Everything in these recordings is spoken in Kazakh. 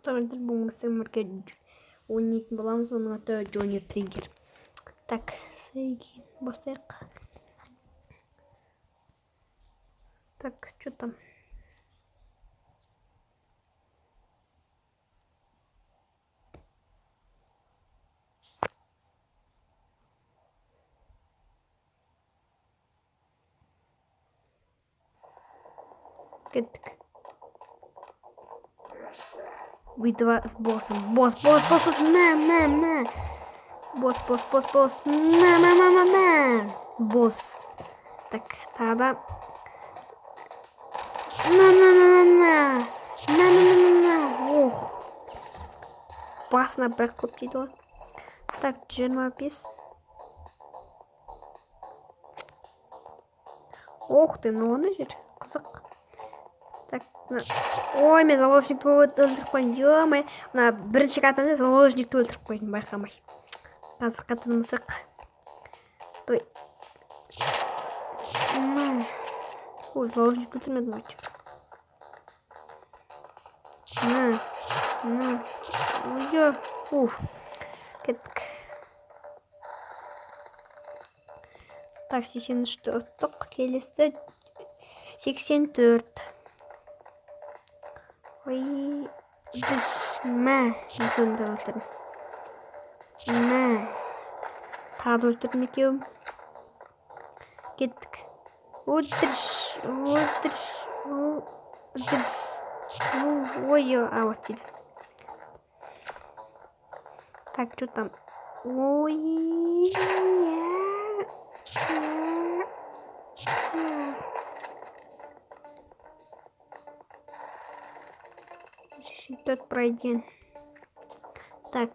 Автомобиль болмаса өмірге ойнайтын боламыз, оның аты Джонни Триггер. Так, сейген бастайық. Так, что там? Кеттік. Битва с боссом. Босс. Мә. Босс. Мә. Босс. Так, тогда. Мә. Ох. Опасно, бірақ көп дейді ғой. Так, 25. Ох ты, ну оны жер. Қызық. Так, ой, мен заложникті өлтіріп қойдым. Ё-мо, мына бірінші қатында заложникті өлтіріп қойдым, байқамай. Қазір қатыны мысық. Той. Ой, заложник өлтірмедім ать. Ой, уф. Кеттік. Так, 83 ұттық. Келесі 84. Ой, мә, екеуімді өлтірдім. Мә, тағы өлтірдім екеуім. Кеттік. Өлтірш. Ой, а вот дейді. Так, что там? Ой, тот пройден. Так.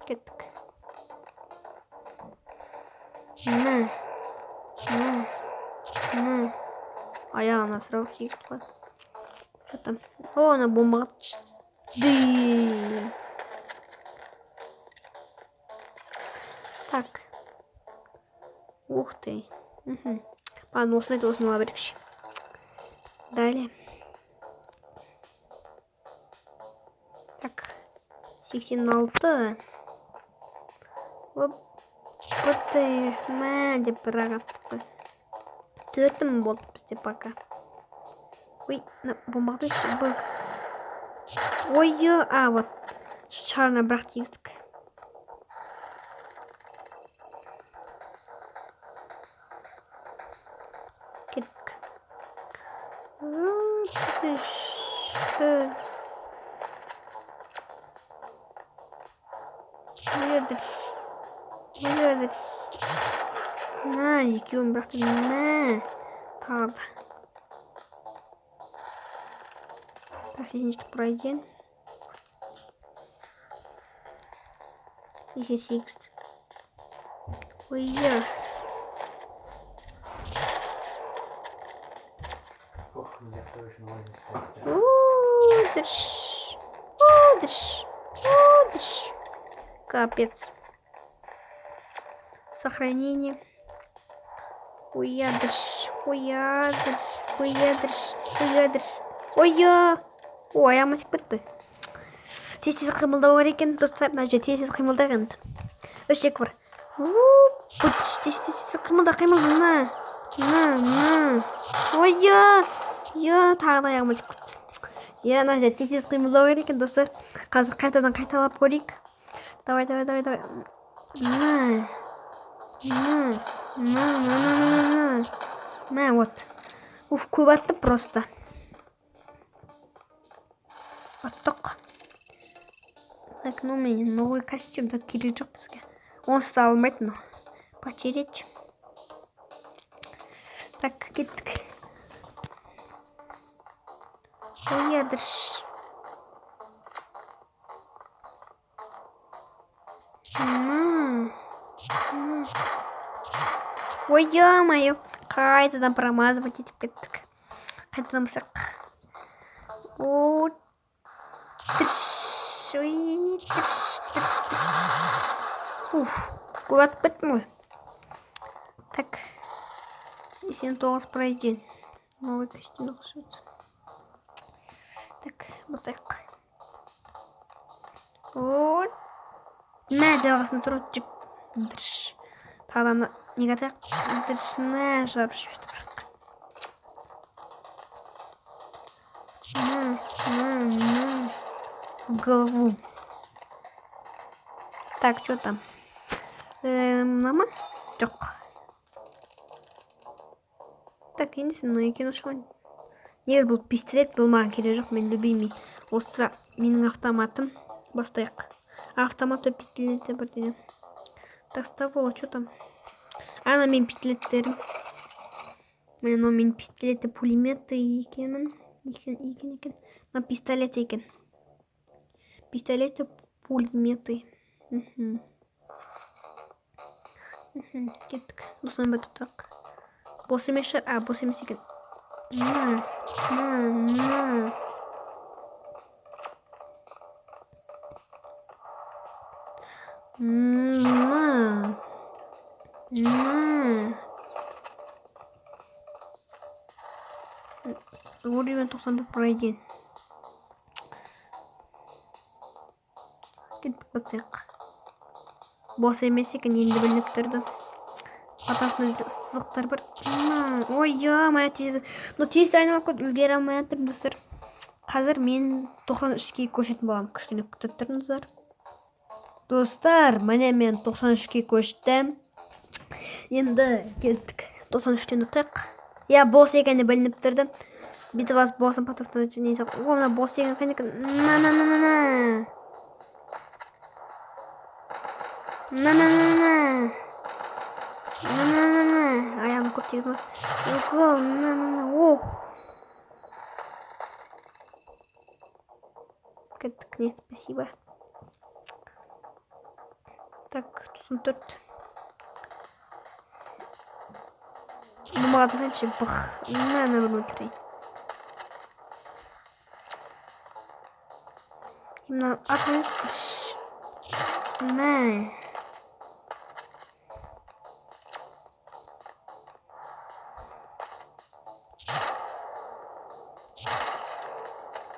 Кеттік. На. Аяғына сұрау кейіп қой. Что там? О, ана бомбаға түсті. Так. Ух ты. Ладно, осыны лабырекші. Далее. Так. 86. Вот ты, мә, деп бір ағаттық. 4 болды бізде пока. Ой, бомбақты бұл. Ой, а, вот. Шарына бірақ тегістік. Кеттік. Өледік. На, екеуін бірақтың. На, тағады. Так, 7-шті пройден. 8. Ой, Удыш. Капец. Сохранение. Уядыш. Ой, амасик бітті. Тез қимылдау керек екен, достар. Мына жерде тез қимылдаған. Өшек бар. Тез қимылда. На. Ой, тағы да аяғыма тиіп кетті. Мына жерде тез қимылдау керек екен, достар. Қазір қайтадан қайталап көрейік. Давай. На, вот. Уф, көп атты просто. Аттық. Так, ну, мен новый костюм так керек жоқ бізге. Онсыз да алмайды, но потереть. Так, кеттік. Оядырш. Ой, ё-моё. Қайтадан промазывать етіп кеттік. Қайтадан мысық. Уф, көп атып кеттім ғой. Так. 89 пройден. Новый костюм ұқсайды. Так, бастайық. Ой. Мә, жалғасын тұрып жүк. Дұрш. Тағданы неге атайық? Дұршына шығарып жіберді бірақ. В голову. Так, что там? Мама? Жоқ. Так, енді но екен ұшқан. Негізі бұл пистолет бұл маған керек жоқ, мен любимый. Осы менің автоматым. Бастайық. Автоматы пистолеті бірден. Так, ставол, что там? Ана мен пистолеттерім. Мен пистолеті пулеметі екенмін. Екен. На пистолет екен. Пистолеті пулеметі. Кеттік. Осыны бір тұтақ. Бос емес шығар. Бос емес екен. Уровень 91 пройден. Кеттік бастайық. Бос емес екен, енді білініп тұрды. Атасында сызықтар бар. Ой, моя тез. Но тез айналып кетіп үлгере алмай жатыр достар. Қазір мен 93-ке көшетін боламын. Кішкене күтіп тұрыңыздар. Достар, міне мен 93-ке көштім. Енді кеттік. 93-тен ұтық. Я бос екені білініп тұрды. Бүйтіп аз босын патафтан өтші нейсі. Мына бос екен қайнекі. Аяғым көп тегіз ма? Ох. Кеттік, не, спасибо. Так, 94. Маған тәнші бұқ. Мәні бұны өтірей. Мына атыңыз. Мә.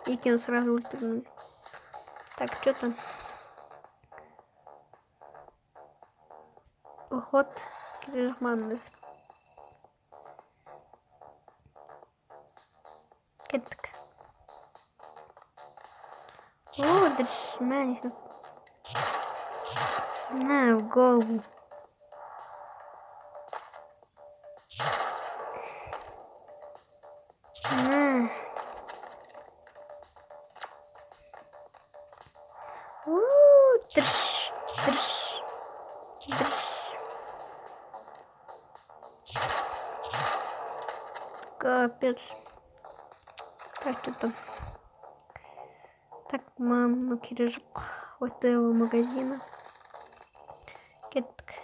Екен сразу ультірген. Так, что там? Уход. Киржманды. Кеттік. О, дұрш. Мәнесін. На, в голову. На. Дрыш. Капец. Так, что там? Так, мама, кирежок вот этого магазина. Кеттік.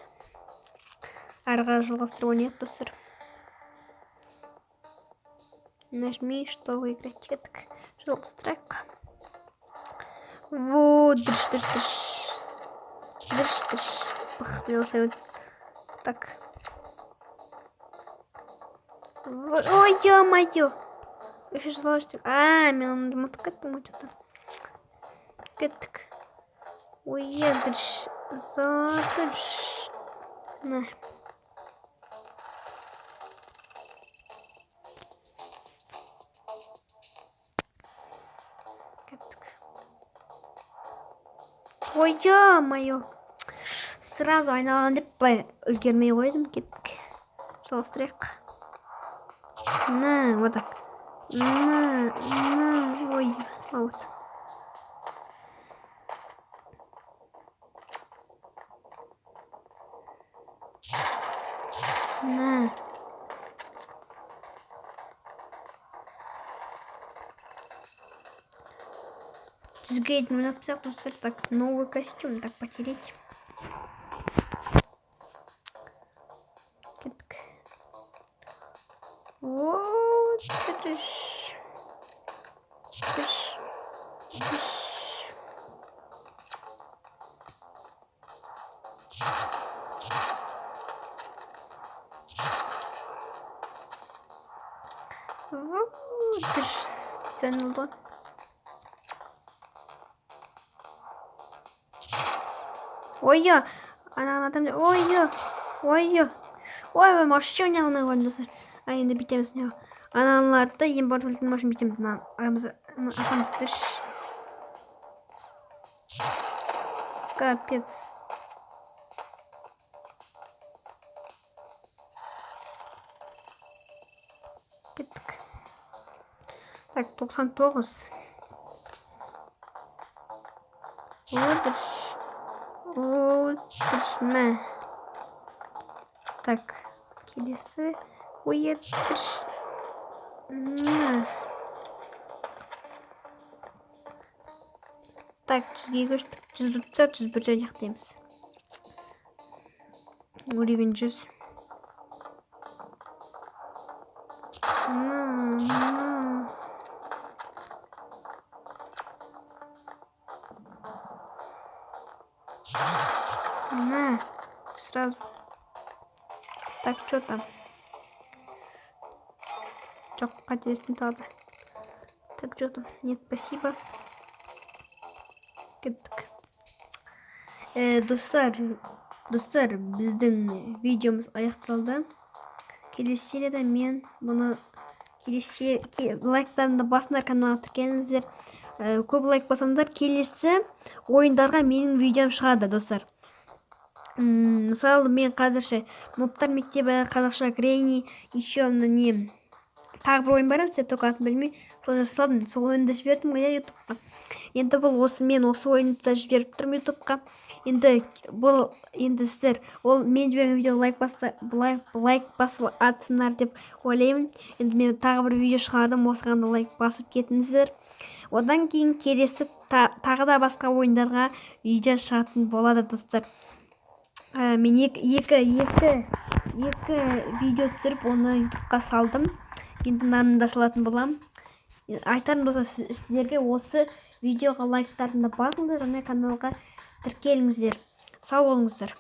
Арға жалғастыру нет, достар. Нажми, что выиграть. Кеттік. Жалғастырайық. Вот, дырш. Так. Ой, ё-моё. Еще сложно. Мен думаю, как это может быть. Кеттік. Ой, дырш. Задырш. На. Ой, ё-моё. Сразу айналған деп былай үлгермей қойдым. Кеттік. Жалғастырайық. На, вот так. На. Ой, вот. На. Сгреть мы написал, так, новый костюм, так, потереть. Вот, это ж. Вот, ценный лот. Ой-ё, ана адам, ой-ё, ой-ё. Ой, машина алмай қойдым достар. Енді бітеміз не. Аналарды ең бар өлтін машин бітеміз. Атамызды. Капец. Кеттік. Так, 99. Отыршма. Так, келесі. Отырш. Так, 100-ге көштік. 100 тұтса 101 жан жақтаймыз. Уровень 100. Сразу. Так, что там? Чё, қателескен тағы. Так, что там? Нет, спасибо. Кеттік. Достар, біздің видеомыз аяқталды. Келесі серияда мен бұны лайктарында басындар, каналға тіркеліңіздер. Көп лайк басаңдар, келесі ойындарға менің видеом шығады, достар. Мысалы, мен қазірше Мобтар мектебі, қазақша Грейни, еще не тағы бір ойын бар, сен только атын білмей, сол жасалдым, сол ойынды жібердім ютубқа. Енді бұл мен осы ойынды жіберіп тұрмын ютубқа. Енді сіздер мен жіберген видео лайк басып атсындар деп ойлаймын. Енді мен тағы бір видео шығардым, осығанда лайк басып кетіңіздер. Одан кейін келесі тағы да басқа ойындарға видео шығатын болады, достар. Мен екі видео түсіріп, оны ютубқа салдым. Енді мынаны да салатын болам. Айтарым, достар, сіздерге осы видеоға лайктарында басыңдар, және каналға тіркеліңіздер. Сау болыңыздар.